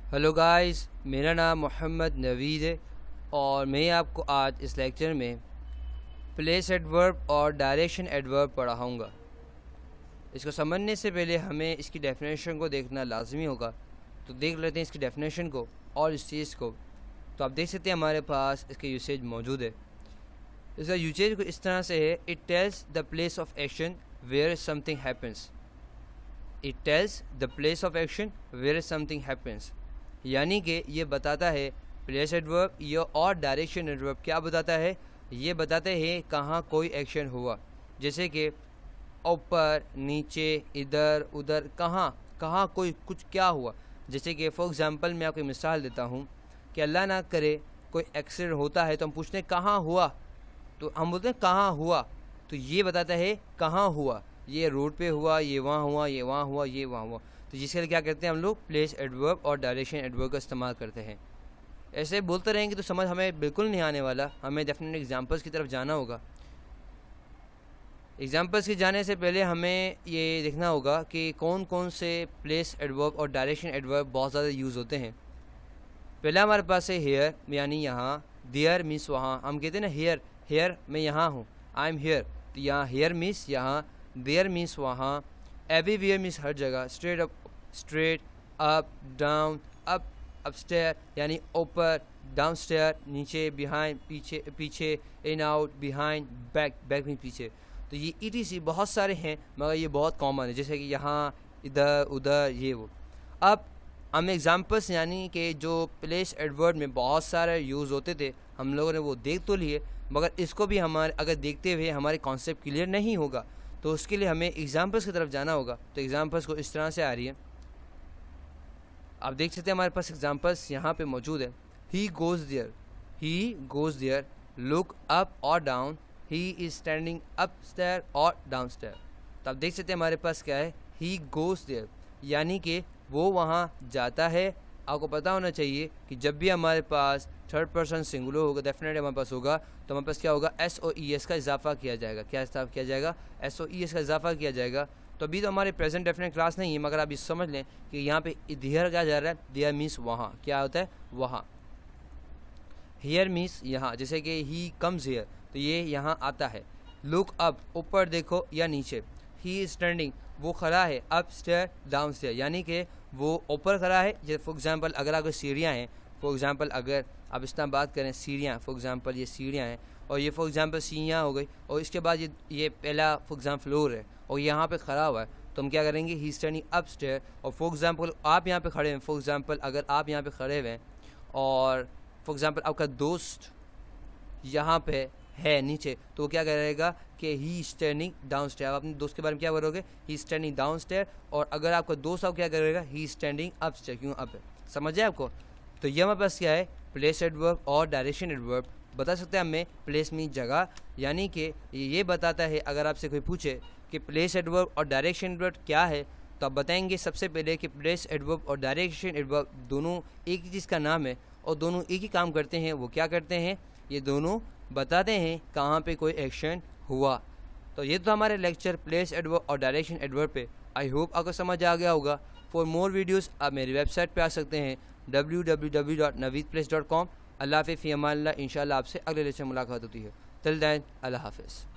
Hello guys, मेरा नाम मोहम्मद नवीद है और मैं आपको आज इस लेक्चर में प्लेस एडवर्ब और डायरेक्शन एडवर्ब पढ़ाऊँगा। इसको समझने से पहले हमें इसकी डेफिनेशन को देखना लाजमी होगा, तो देख लेते हैं इसकी डेफिनेशन को और इस चीज़ को। तो आप देख सकते हैं हमारे पास इसका यूसेज मौजूद है। इसका यूसेज को इस तरह से है, it tells the place of action where something happens. It tells the place of action where something happens, यानी कि ये बताता है प्लेस एडवर्ब या और डायरेक्शन एडवर्ब क्या बताता है, ये बताते हैं कहाँ कोई एक्शन हुआ, जैसे कि ऊपर, नीचे, इधर उधर, कहाँ कहाँ कोई कुछ क्या हुआ। जैसे कि फॉर एग्जांपल मैं आपको मिसाल देता हूँ कि अल्लाह ना करे कोई एक्सीडेंट होता है तो हम पूछते हैं कहाँ हुआ, तो हम बोलते हैं कहाँ हुआ, तो ये बताता है कहाँ हुआ, ये रोड पे हुआ, ये वहाँ हुआ, ये वहाँ हुआ, ये वहाँ हुआ। तो जिसके लिए क्या करते हैं हम लोग प्लेस एडवर्ब और डायरेक्शन एडवर्ब का इस्तेमाल करते हैं। ऐसे बोलते रहेंगे तो समझ हमें बिल्कुल नहीं आने वाला, हमें डेफिनेटली एग्जांपल्स की तरफ जाना होगा। एग्जांपल्स के जाने से पहले हमें ये देखना होगा कि कौन कौन से प्लेस एडवर्ब और डायरेक्शन एडवर्ब बहुत ज़्यादा यूज़ होते हैं। पहला हमारे पास है हेयर, यानी यहाँ। देयर मीन्स वहाँ, हम कहते हैं ना हेयर, हेयर मैं यहाँ हूँ, आई एम हेयर, तो यहाँ हेयर मीन्स यहाँ, देयर मीन्स वहाँ, एवरीवेयर मीन्स हर जगह, स्ट्रेट अप डाउन, अपस्टेयर यानी ऊपर, डाउनस्टेयर नीचे, बिहाइंड पीछे, in out, behind, back means पीछे। तो ये ETC बहुत सारे हैं मगर ये बहुत कॉमन है, जैसे कि यहाँ, इधर उधर, ये वो। अब हम एग्जांपल्स यानी कि जो प्लेस एडवर्ब में बहुत सारे यूज़ होते थे हम लोगों ने वो देख तो लिए, मगर इसको भी हमारे अगर देखते हुए हमारे कॉन्सेप्ट क्लियर नहीं होगा तो उसके लिए हमें एग्जांपल्स की तरफ जाना होगा। तो एग्जांपल्स को इस तरह से आ रही है, आप देख सकते हैं हमारे पास एग्जांपल्स यहाँ पे मौजूद है। He goes there, look up और down, he is standing upstair और डाउनस्टेयर। तो आप देख सकते हैं हमारे पास क्या है, ही गोज़ देयर, यानी कि वो वहाँ जाता है। आपको पता होना चाहिए कि जब भी हमारे पास थर्ड पर्सन सिंगुलर होगा, डेफिनेटली हमारे पास होगा, तो हमारे पास क्या होगा, SOES का इजाफा किया जाएगा। क्या इजाफा किया जाएगा? SOES का इजाफा किया जाएगा। तो अभी तो हमारे प्रेजेंट डेफिनेट क्लास नहीं है, मगर आप ये समझ लें कि यहाँ पे देयर क्या जा रहा है, देयर मीन्स वहाँ, क्या होता है वहाँ। हियर मीन्स यहाँ, जैसे कि ही कम्स हियर, तो ये यहाँ आता है। लुक अप, ऊपर देखो या नीचे। ही इज स्टैंडिंग, वो खड़ा है, अप स्टेयर डाउन स्टेयर, यानी कि वो ऊपर खड़ा है। जैसे फॉर एग्जांपल अगर सीढ़ियाँ हैं, फॉर एग्जांपल अगर अब इस तरह बात करें, सीढ़ियाँ, फॉर एग्जांपल ये सीढ़ियाँ हैं और ये फॉर एग्जांपल सीढ़ियाँ हो गई, और इसके बाद ये पहला फॉर एग्जांपल फ्लोर है और यहाँ पे खड़ा हुआ है, तो हम क्या करेंगे, ही स्टैंडिंग अप स्टेयर। और फॉर एग्जांपल आप यहाँ पे खड़े हैं, फॉर एग्जांपल अगर आप यहाँ पे खड़े हुए हैं और फॉर एग्जांपल आपका दोस्त यहाँ पे है नीचे, तो वो क्या करेगा कि ही स्टैंडिंग डाउन स्टेयर। आप अपने दोस्त के बारे में क्या करोगे, ही स्टैंडिंग डाउन स्टेयर। और अगर आपका दोस्त आप क्या करेगा, ही स्टैंडिंग अप स्टेयर, क्यों अप है। समझ आए आपको? तो ये हमारे पास क्या है, प्लेस एडवर्ब और डायरेक्शन एडवर्ब। बता सकते हैं हमें प्लेस मीन जगह, यानी कि ये बताता है अगर आपसे कोई पूछे कि प्लेस एडवर्ब और डायरेक्शन एडवर्ब क्या है, तो आप बताएंगे सबसे पहले कि प्लेस एडवर्ब और डायरेक्शन एडवर्ब दोनों एक ही चीज़ का नाम है और दोनों एक ही काम करते हैं। वो क्या करते हैं, ये दोनों बताते हैं कहाँ पे कोई एक्शन हुआ। तो ये तो हमारे लेक्चर प्लेस एडवर्ब और डायरेक्शन एडवर्ब पे। आई होप आपको समझ आ गया होगा। फॉर मोर वीडियोस आप मेरी वेबसाइट पे आ सकते हैं www.naveedplace.com। अल्लाह हाफ़िज़, फ़ी अमान अल्लाह। इंशाल्लाह आपसे अगले लेक्चर में मुलाकात होती है। टिल देन अल्लाह हाफ़िज़।